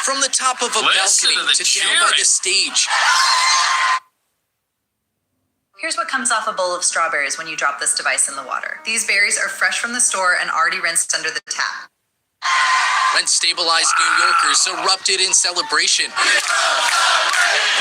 From the top of a balcony to down by the stage. Here's what comes off a bowl of strawberries when you drop this device in the water. These berries are fresh from the store and already rinsed under the tap. Rent-stabilized New Yorkers erupted in celebration.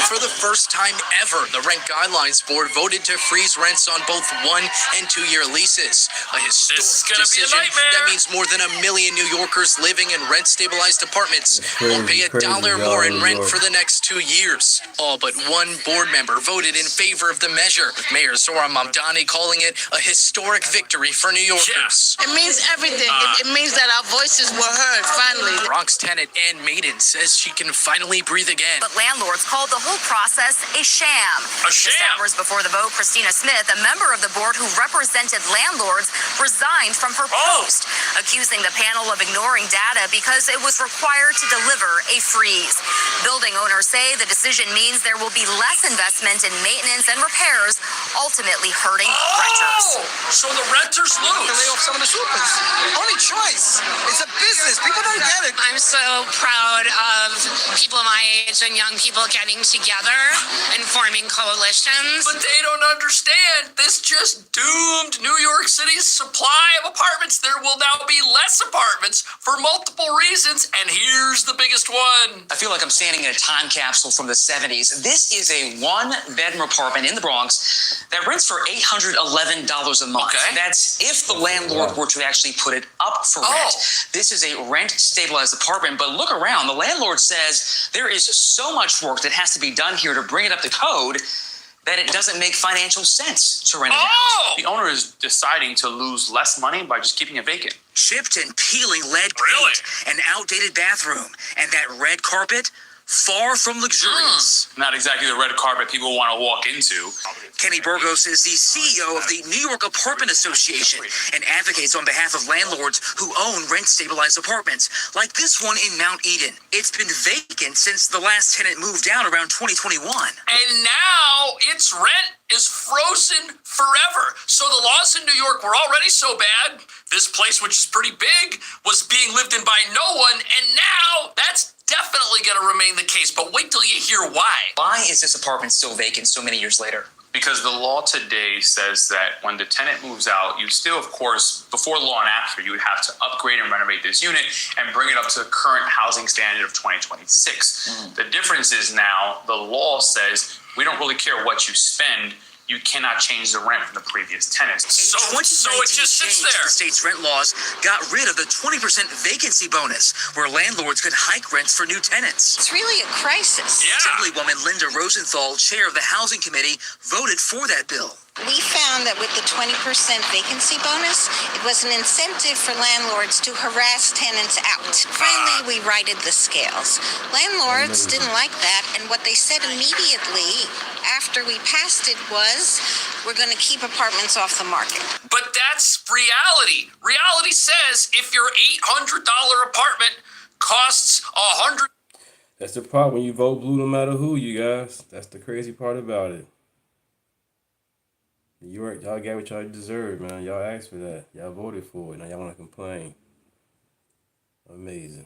For the first time ever, the Rent Guidelines Board voted to freeze rents on both 1- and 2-year leases. A historic decision that means more than 1 million New Yorkers living in rent-stabilized apartments will pay $1 more in rent for the next 2 years. All but one board member voted in favor of the measure, with Mayor Zohran Mamdani calling it a historic victory for New Yorkers. It means everything. It means that our voices were heard, finally. Bronx tenant Ann Maiden says she can finally breathe again. But landlords called the whole process a sham. Just hours before the vote, Christina Smith, a member of the board who represented landlords, resigned from her post, accusing the panel of ignoring data because it was required to deliver a freeze. Building owners say the decision means there will be less investment in maintenance and repairs, ultimately hurting renters. So the renters lose. To lay off some of the swoopers. Only choice. It's a business. People don't get it. I'm so proud of people my age and young people getting together and forming coalitions. But they don't understand. This just doomed New York City's supply of apartments. There will now be less apartments for multiple reasons, and here's the biggest one. I feel like I'm standing in a time capsule from the 70s. This is a one-bedroom apartment in the Bronx that rents for $811 a month. Okay. That's if the landlord were to actually put it up for rent. This is a rent-stabilized apartment, but look around. The landlord says there is so much work that has to be done here to bring it up to code that it doesn't make financial sense to rent it out. The owner is deciding to lose less money by just keeping it vacant. Chipped and peeling lead paint, an outdated bathroom, and that red carpet, far from luxurious. Not exactly the red carpet people want to walk into. Kenny Burgos is the CEO of the New York Apartment Association and advocates on behalf of landlords who own rent-stabilized apartments, like this one in Mount Eden. It's been vacant since the last tenant moved out around 2021. And now its rent is frozen forever. So the laws in New York were already so bad. This place, which is pretty big, was being lived in by no one, and now that's definitely going to remain the case, but wait till you hear why. Why is this apartment still vacant so many years later? Because the law today says that when the tenant moves out, you still, of course, before the law and after, you would have to upgrade and renovate this unit and bring it up to the current housing standard of 2026. The difference is now the law says we don't really care what you spend. You cannot change the rent from the previous tenants. So it just sits there. The state's rent laws got rid of the 20% vacancy bonus, where landlords could hike rents for new tenants. It's really a crisis. Assemblywoman Linda Rosenthal, chair of the Housing Committee, voted for that bill. We found that with the 20% vacancy bonus, it was an incentive for landlords to harass tenants out. Finally, we righted the scales. Landlords didn't like that, and what they said immediately after we passed it was, we're going to keep apartments off the market. But that's reality. Reality says if your $800 apartment costs $100. That's the part when you vote blue no matter who, you guys. That's the crazy part about it. Y'all got what y'all deserve, man. Y'all asked for that. Y'all voted for it. Now y'all want to complain. Amazing.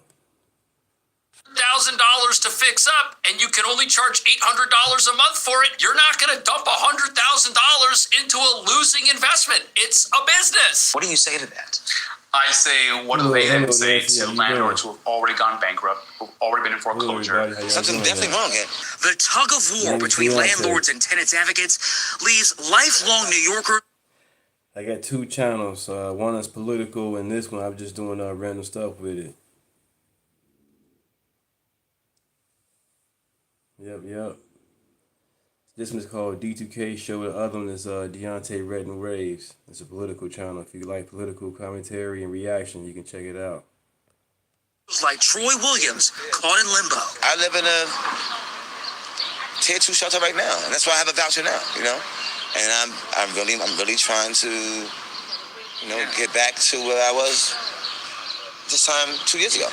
$1,000 to fix up, and you can only charge $800 a month for it. You're not going to dump $100,000 into a losing investment. It's a business. What do you say to that? I say, what do they then say to landlords who have already gone bankrupt, who've already been in foreclosure? Something definitely wrong here. The tug of war between landlords and tenants advocates leaves lifelong New Yorkers. I got 2 channels. One is political, and this one I'm just doing random stuff with it. Yep. This one's called D2KShow. The other one is Deontay Redden Raves. It's a political channel. If you like political commentary and reaction, you can check it out. Like Troy Williams, caught in limbo. I live in a tier 2 shelter right now, and that's why I have a voucher now, you know. And I'm really trying to, you know, get back to where I was this time 2 years ago.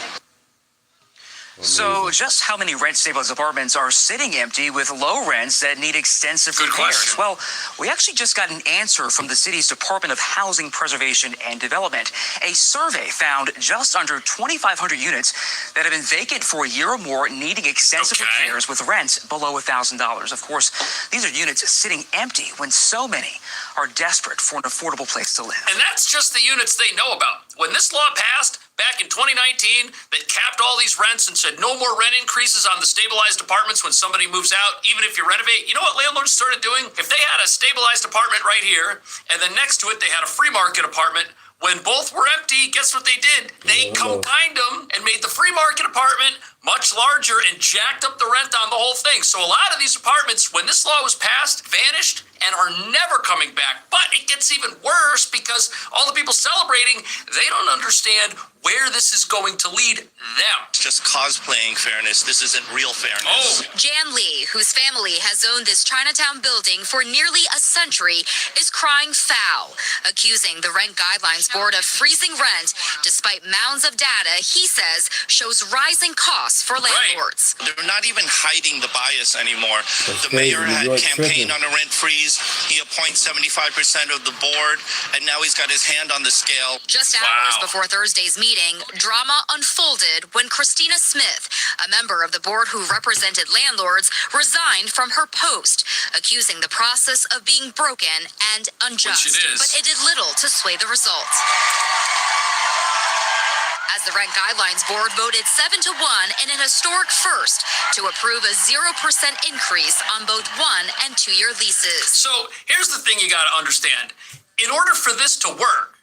So, just how many rent-stabilized apartments are sitting empty with low rents that need extensive repairs? Well, we actually just got an answer from the city's Department of Housing Preservation and Development. A survey found just under 2,500 units that have been vacant for a year or more, needing extensive repairs with rents below $1,000. Of course, these are units sitting empty when so many are desperate for an affordable place to live. And that's just the units they know about. When this law passed back in 2019, that capped all these rents and said no more rent increases on the stabilized apartments when somebody moves out, even if you renovate. You know what landlords started doing? If they had a stabilized apartment right here, and then next to it they had a free market apartment, when both were empty, guess what they did? They combined them and made the free market apartment much larger and jacked up the rent on the whole thing. So a lot of these apartments, when this law was passed, vanished and are never coming back. But it gets even worse because all the people celebrating, they don't understand where this is going to lead them. It's just cosplaying fairness. This isn't real fairness. Jan Lee, whose family has owned this Chinatown building for nearly a century, is crying foul, accusing the Rent Guidelines Board of freezing rent despite mounds of data he says shows rising costs for landlords. They're not even hiding the bias anymore. The mayor had campaigned on a rent freeze. He appoints 75% of the board, and now he's got his hand on the scale. Just hours before Thursday's meeting, drama unfolded when Christina Smith, a member of the board who represented landlords, resigned from her post, accusing the process of being broken and unjust. Which it is. But it did little to sway the results, as the Rent Guidelines Board voted 7-1 in an historic first to approve a 0% increase on both 1- and 2-year leases. So here's the thing you got to understand. In order for this to work,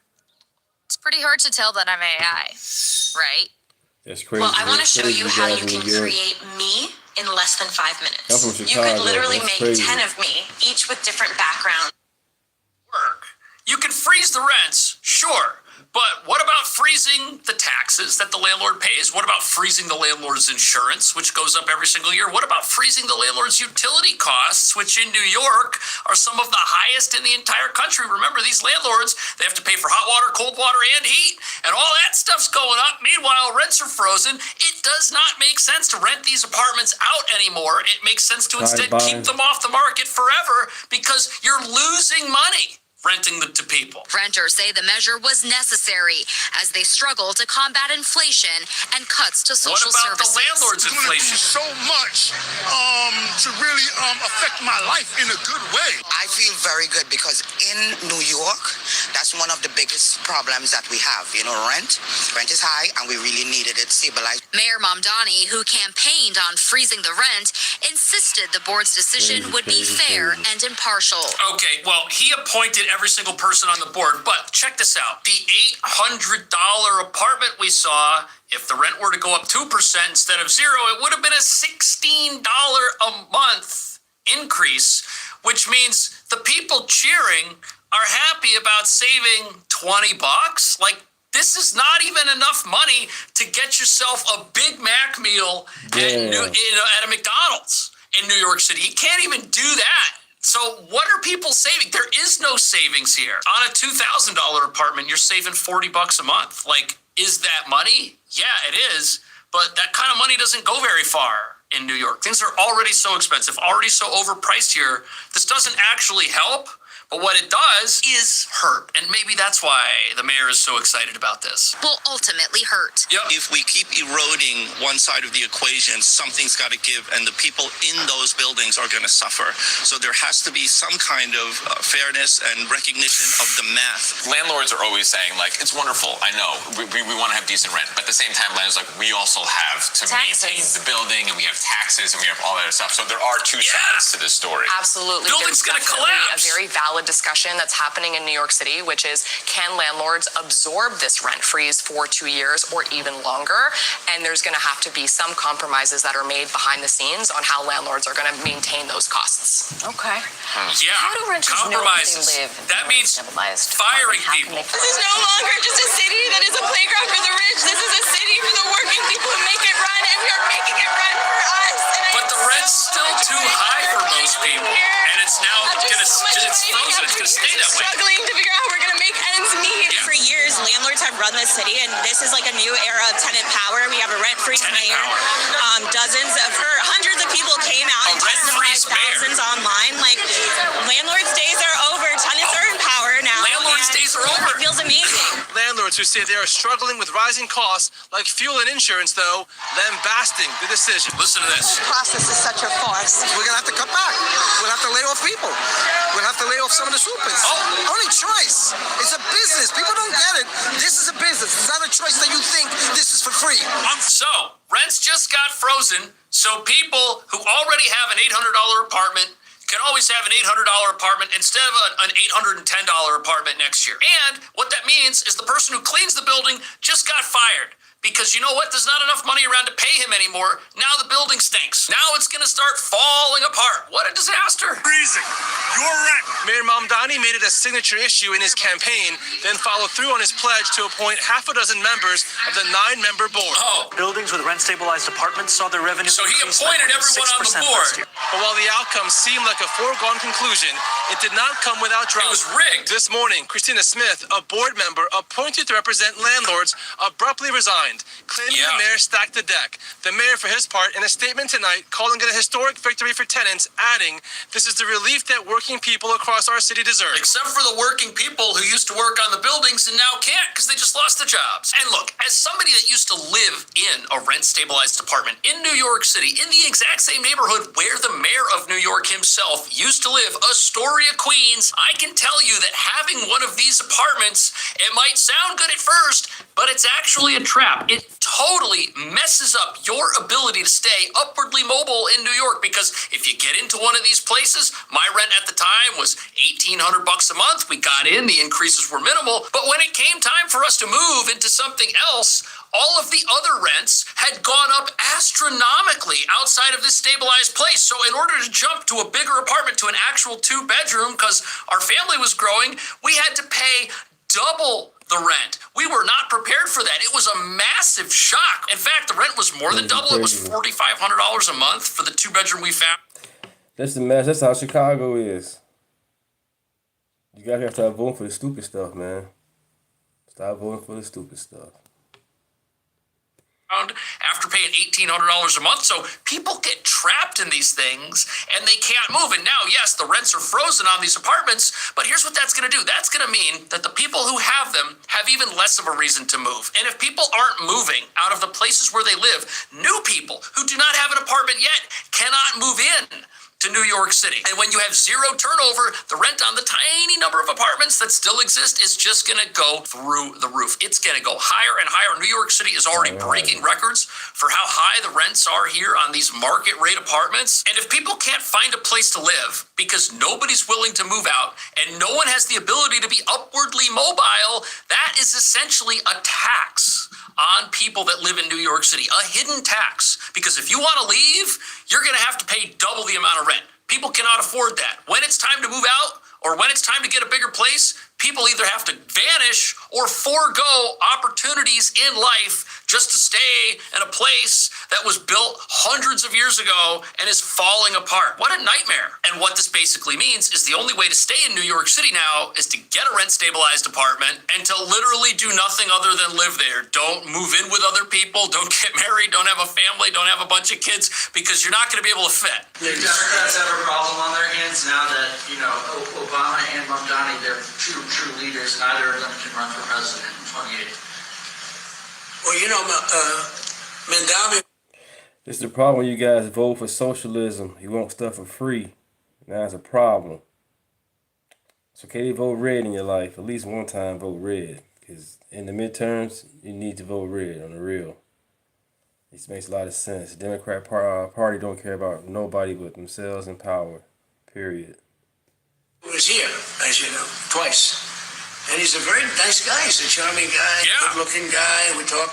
It's pretty hard to tell that I'm AI, right? That's crazy. Well, I want to show Crazy you how guys you in can New York. create me in less than 5 minutes. I'm from You could Chicago. literally That's make crazy. 10 of me, each with different backgrounds. you can freeze the rents, sure. But what about freezing the taxes that the landlord pays? What about freezing the landlord's insurance, which goes up every single year? What about freezing the landlord's utility costs, which in New York are some of the highest in the entire country? Remember, these landlords, they have to pay for hot water, cold water, and heat, and all that stuff's going up. Meanwhile, rents are frozen. It does not make sense to rent these apartments out anymore. It makes sense to instead keep them off the market forever because you're losing money renting them to people. Renters say the measure was necessary as they struggle to combat inflation and cuts to social What about services. the landlord's inflation? So much to really affect my life in a good way. I feel very good because in New York, that's one of the biggest problems that we have. You know, rent is high and we really needed it stabilized. Mayor Mamdani, who campaigned on freezing the rent, insisted the board's decision would be fair and impartial. Okay, well, he appointed every single person on the board, but check this out. The $800 apartment we saw, if the rent were to go up 2% instead of 0, it would have been a $16 a month increase, which means the people cheering are happy about saving $20. Like, this is not even enough money to get yourself a Big Mac meal at a McDonald's in New York City. You can't even do that. So what are people saving? There is no savings here. On a $2,000 apartment, you're saving $40 a month. Like, is that money? Yeah, it is. But that kind of money doesn't go very far in New York. Things are already so expensive, already so overpriced here. This doesn't actually help. But what it does is hurt. And maybe that's why the mayor is so excited about this. Will ultimately hurt. Yep. If we keep eroding one side of the equation, something's got to give, and the people in those buildings are going to suffer. So there has to be some kind of fairness and recognition of the math. Landlords are always saying, like, it's wonderful, I know, we want to have decent rent. But at the same time, landlords are like, we also have to maintain the building, and we have taxes, and we have all that other stuff. So there are two sides to this story. Absolutely. Building's going to collapse. A very valid discussion that's happening in New York City, which is, can landlords absorb this rent freeze for 2 years or even longer? And there's going to have to be some compromises that are made behind the scenes on how landlords are going to maintain those costs. Okay. Yeah, How do renters compromises. know if they live in That means stabilized firing apartment? How can people. they- This is no longer just a city that is a playground for the rich. This is a city for the working people who make it run, and we are making it run for us. But the rent's still too high for most people. And it's now it's frozen. It's going to stay that way. Struggling to figure out how we're going to make ends meet. Yeah. For years, landlords have run this city, and this is like a new era of tenant power. We have a rent-free Tenant mayor. power. landlords who say they are struggling with rising costs like fuel and insurance, though, lambasting the decision. Listen to this. The process is such a farce. We're going to have to cut back. We'll have to lay off people. We'll have to lay off some of the supers. Only choice. It's a business. People don't get it. This is a business. It's not a choice that you think this is for free. So, rents just got frozen, so people who already have an $800 apartment can always have an $800 apartment instead of an $810 apartment next year. And what that means is the person who cleans the building just got fired. Because you know what? There's not enough money around to pay him anymore. Now the building stinks. Now it's going to start falling apart. What a disaster. Freezing. Your rent. Mayor Mamdani made it a signature issue in his campaign, then followed through on his pledge to appoint half a dozen members of the 9-member board. Buildings with rent-stabilized apartments saw their revenue So he increase by appointed more than everyone on the 6% board. last year. But while the outcome seemed like a foregone conclusion, it did not come without drama. It was rigged. This morning, Christina Smith, a board member appointed to represent landlords, abruptly resigned, claiming the mayor stacked the deck. The mayor, for his part, in a statement tonight, calling it a historic victory for tenants, adding, "This is the relief that working people across our city deserve." Except for the working people who used to work on the buildings and now can't because they just lost their jobs. And look, as somebody that used to live in a rent-stabilized apartment in New York City, in the exact same neighborhood where the mayor of New York himself used to live, Astoria, Queens, I can tell you that having one of these apartments, it might sound good at first, but it's actually a trap. It totally messes up your ability to stay upwardly mobile in New York, because if you get into one of these places, my rent at the time was $1,800 a month. We got in, the increases were minimal, but when it came time for us to move into something else, all of the other rents had gone up astronomically outside of this stabilized place. So in order to jump to a bigger apartment, to an actual 2-bedroom, because our family was growing, we had to pay double the rent. We were not prepared for that. It was a massive shock. In fact, the rent was more than double. It was $4,500 a month for the 2-bedroom we found. That's the mess. That's how Chicago is. You guys have to start voting for the stupid stuff, man. Stop voting for the stupid stuff. After paying $1,800 a month. So people get trapped in these things and they can't move. And now, yes, the rents are frozen on these apartments, but here's what that's going to do. That's going to mean that the people who have them have even less of a reason to move. And if people aren't moving out of the places where they live, new people who do not have an apartment yet cannot move in to New York City. And when you have zero turnover, the rent on the tiny number of apartments that still exist is just gonna go through the roof. It's gonna go higher and higher. New York City is already breaking records for how high the rents are here on these market rate apartments. And if people can't find a place to live because nobody's willing to move out and no one has the ability to be upwardly mobile, that is essentially a tax on people that live in New York City, a hidden tax. Because if you want to leave, you're going to have to pay double the amount of rent. People cannot afford that. When it's time to move out or when it's time to get a bigger place, people either have to vanish or forego opportunities in life just to stay in a place that was built hundreds of years ago and is falling apart. What a nightmare. And what this basically means is the only way to stay in New York City now is to get a rent-stabilized apartment and to literally do nothing other than live there. Don't move in with other people. Don't get married. Don't have a family. Don't have a bunch of kids, because you're not going to be able to fit. The Democrats have a problem on their hands now that, Obama and Mamdani, they're true leaders. Neither of them can run for president in 28. Well, Mamdani. It's the problem when you guys vote for socialism. You want stuff for free. Now it's a problem. It's okay to vote red in your life. At least one time vote red. Because in the midterms, you need to vote red on the real. This makes a lot of sense. The Democrat Party don't care about nobody but themselves and power. Period. He was here, as you know, twice. And he's a very nice guy. He's a charming guy, good-looking guy, and we talk.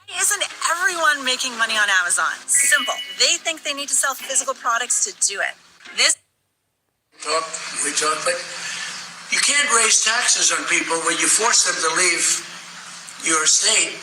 Why isn't everyone making money on Amazon? Simple. They think they need to sell physical products to do it. We talk, but you can't raise taxes on people when you force them to leave your state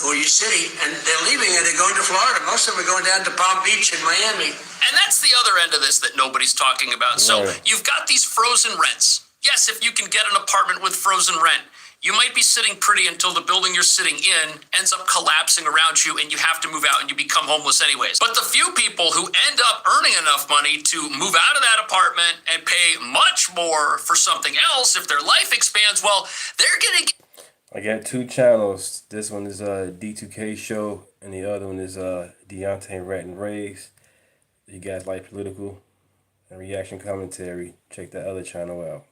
or your city, and they're leaving and they're going to Florida. Most of them are going down to Palm Beach and Miami. And that's the other end of this that nobody's talking about. So you've got these frozen rents. Yes, if you can get an apartment with frozen rent, you might be sitting pretty until the building you're sitting in ends up collapsing around you and you have to move out and you become homeless anyways. But the few people who end up earning enough money to move out of that apartment and pay much more for something else, if their life expands, well, they're going to get... I got two channels. This one is D2KShow, and the other one is Deontay Rat and Rays. You guys like political and reaction commentary? Check that other channel out.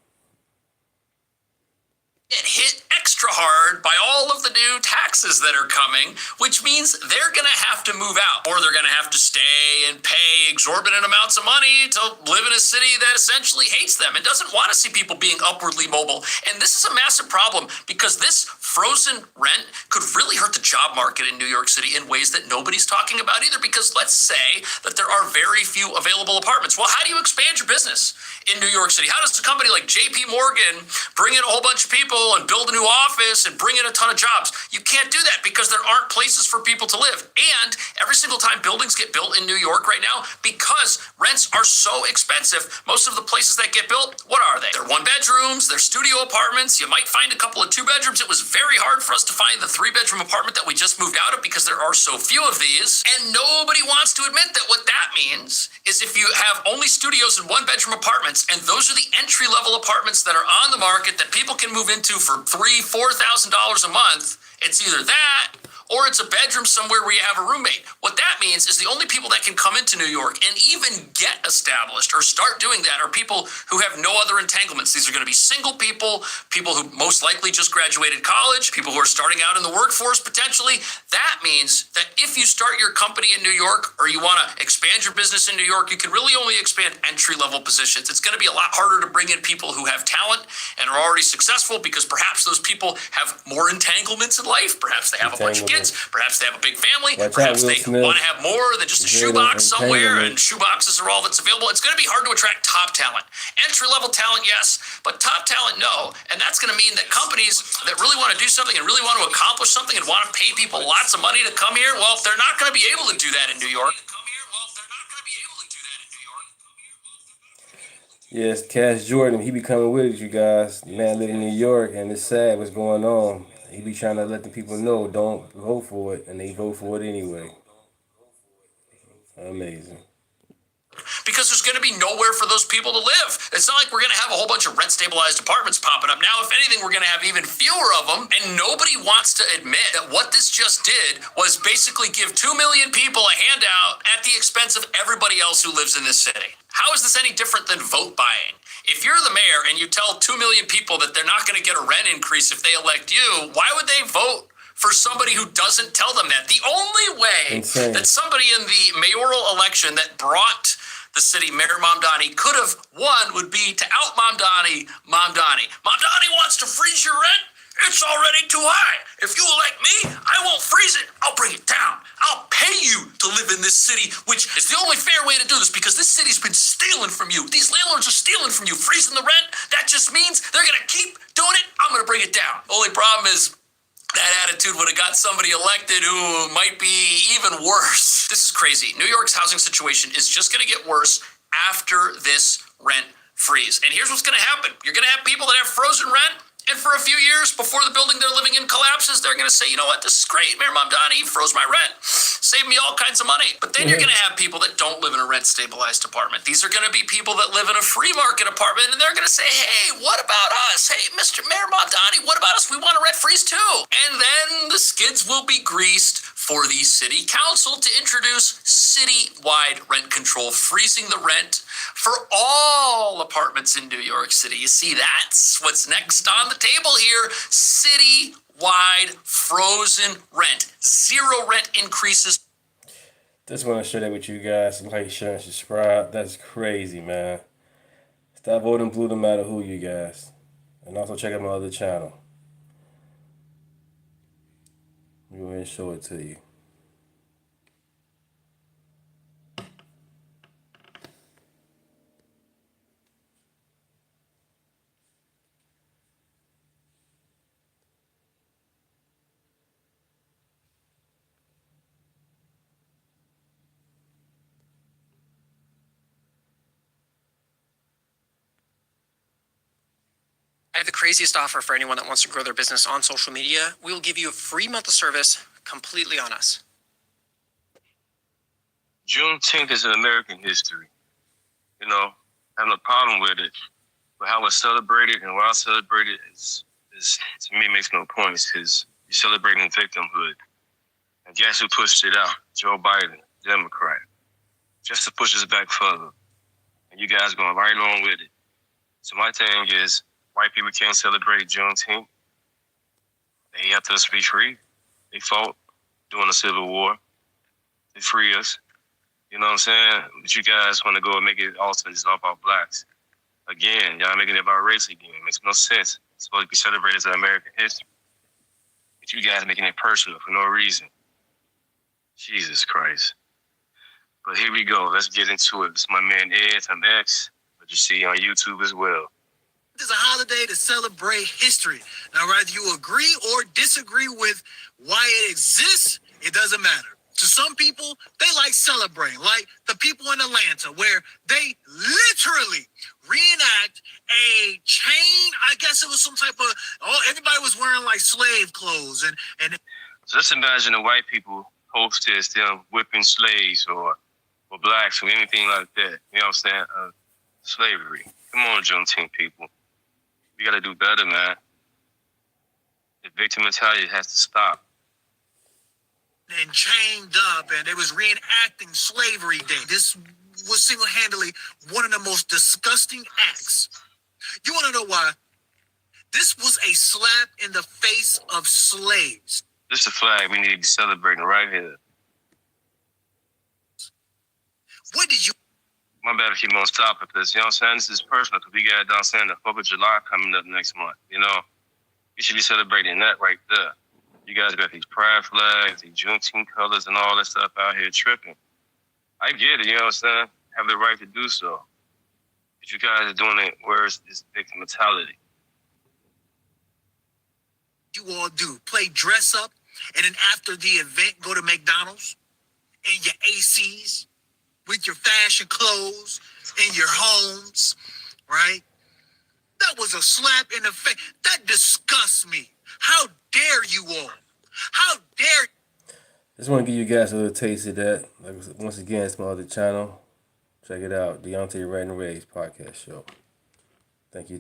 Get hit extra hard by all of the new taxes that are coming, which means they're going to have to move out, or they're going to have to stay and pay exorbitant amounts of money to live in a city that essentially hates them and doesn't want to see people being upwardly mobile. And this is a massive problem because this frozen rent could really hurt the job market in New York City in ways that nobody's talking about either, because let's say that there are very few available apartments. Well, how do you expand your business in New York City? How does a company like JP Morgan bring in a whole bunch of people and build a new office and bring in a ton of jobs? You can't do that because there aren't places for people to live. And every single time buildings get built in New York right now, because rents are so expensive, most of the places that get built, what are they? They're one bedrooms, they're studio apartments. You might find a couple of two bedrooms. It was very hard for us to find the 3-bedroom apartment that we just moved out of because there are so few of these. And nobody wants to admit that what that means is if you have only studios and 1-bedroom apartments, and those are the entry-level apartments that are on the market that people can move into for $3,000-$4,000 a month, it's either that or it's a bedroom somewhere where you have a roommate. What that means is the only people that can come into New York and even get established or start doing that are people who have no other entanglements. These are going to be single people, people who most likely just graduated college, people who are starting out in the workforce potentially. That means that if you start your company in New York or you want to expand your business in New York, you can really only expand entry-level positions. It's going to be a lot harder to bring in people who have talent and are already successful because perhaps those people have more entanglements in life. Perhaps they have a bunch of kids. Perhaps they have a big family. Perhaps they want to have more than just a shoebox somewhere, and shoeboxes are all that's available. It's going to be hard to attract top talent. Entry-level talent, yes, but top talent, no. And that's going to mean that companies that really want to do something and really want to accomplish something and want to pay people lots of money to come here, well, they're not going to be able to do that in New York. Yes, Cash Jordan, he be coming with us, you guys. The man live in New York, and it's sad what's going on. He be trying to let the people know, don't vote for it, and they vote for it anyway. Amazing. Because there's going to be nowhere for those people to live. It's not like we're going to have a whole bunch of rent-stabilized apartments popping up. Now, if anything, we're going to have even fewer of them, and nobody wants to admit that what this just did was basically give 2 million people a handout at the expense of everybody else who lives in this city. How is this any different than vote buying? If you're the mayor and you tell 2 million people that they're not going to get a rent increase if they elect you, why would they vote for somebody who doesn't tell them that? The only way that somebody in the mayoral election that brought the city, Mayor Mamdani, could have won would be to out Mamdani. Mamdani wants to freeze your rent? It's already too high. If you elect me, I won't freeze it. I'll bring it down. I'll pay you to live in this city, which is the only fair way to do this because this city's been stealing from you. These landlords are stealing from you. Freezing the rent, that just means they're going to keep doing it. I'm going to bring it down. Only problem is that attitude would have got somebody elected who might be even worse. This is crazy. New York's housing situation is just going to get worse after this rent freeze. And here's what's going to happen. You're going to have people that have frozen rent. And for a few years before the building they're living in collapses, they're going to say, you know what, this is great. Mayor Mamdani froze my rent. Saved me all kinds of money. But then you're going to have people that don't live in a rent-stabilized apartment. These are going to be people that live in a free market apartment, and they're going to say, hey, what about us? Hey, Mr. Mayor Mamdani, what about us? We want a rent freeze too. And then the skids will be greased for the city council to introduce city-wide rent control, freezing the rent for all apartments in New York City. You see, that's what's next on the table here. City-wide frozen rent. 0 rent increases. Just want to share that with you guys. Like, share, and subscribe. That's crazy, man. Stop voting blue no matter who, you guys. And also check out my other channel. Let me go ahead and show it to you. I have the craziest offer for anyone that wants to grow their business on social media. We will give you a free month of service completely on us. Juneteenth is an American history. You know, I have no problem with it. But how it's celebrated and why I celebrate it is To me, it makes no points because you're celebrating victimhood. And guess who pushed it out? Joe Biden, Democrat. Just to push us back further. And you guys going right along with it. So my thing is, white people can't celebrate Juneteenth. They have to be free. They fought during the Civil War. They free us. You know what I'm saying? But you guys want to go and make it all about blacks. Again, y'all making it about race again. It makes no sense. It's supposed to be celebrated as American history. But you guys making it personal for no reason. Jesus Christ. But here we go. Let's get into it. This is my man Ed from X, but you see on YouTube as well. It's a holiday to celebrate history. Now, whether you agree or disagree with why it exists, it doesn't matter. To some people, they like celebrating, like the people in Atlanta, where they literally reenact a chain. I guess it was some type of, everybody was wearing like slave clothes. And so just imagine the white people hostess them whipping slaves or blacks or anything like that. You know what I'm saying? Slavery. Come on, Juneteenth people. We got to do better, man. The victim mentality has to stop. And chained up, and they was reenacting Slavery Day. This was single-handedly one of the most disgusting acts. You want to know why? This was a slap in the face of slaves. This is a flag we need to be celebrating right here. What did you... My bad if you want to stop it, because, you know what I'm saying, this is personal, because we got, down saying, the 4th of July coming up next month, you know? We should be celebrating that right there. You guys got these pride flags, these Juneteenth colors, and all that stuff out here tripping. I get it, you know what I'm saying? Have the right to do so. But you guys are doing it where it's this victim mentality. You all do. Play dress up, and then after the event, go to McDonald's in your ACs with your fashion clothes in your homes, right? That was a slap in the face. That disgusts me. How dare you all? How dare... Just want to give you guys a little taste of that. Like, once again, it's my other channel. Check it out. Deontay Red and Ray's podcast show. Thank you.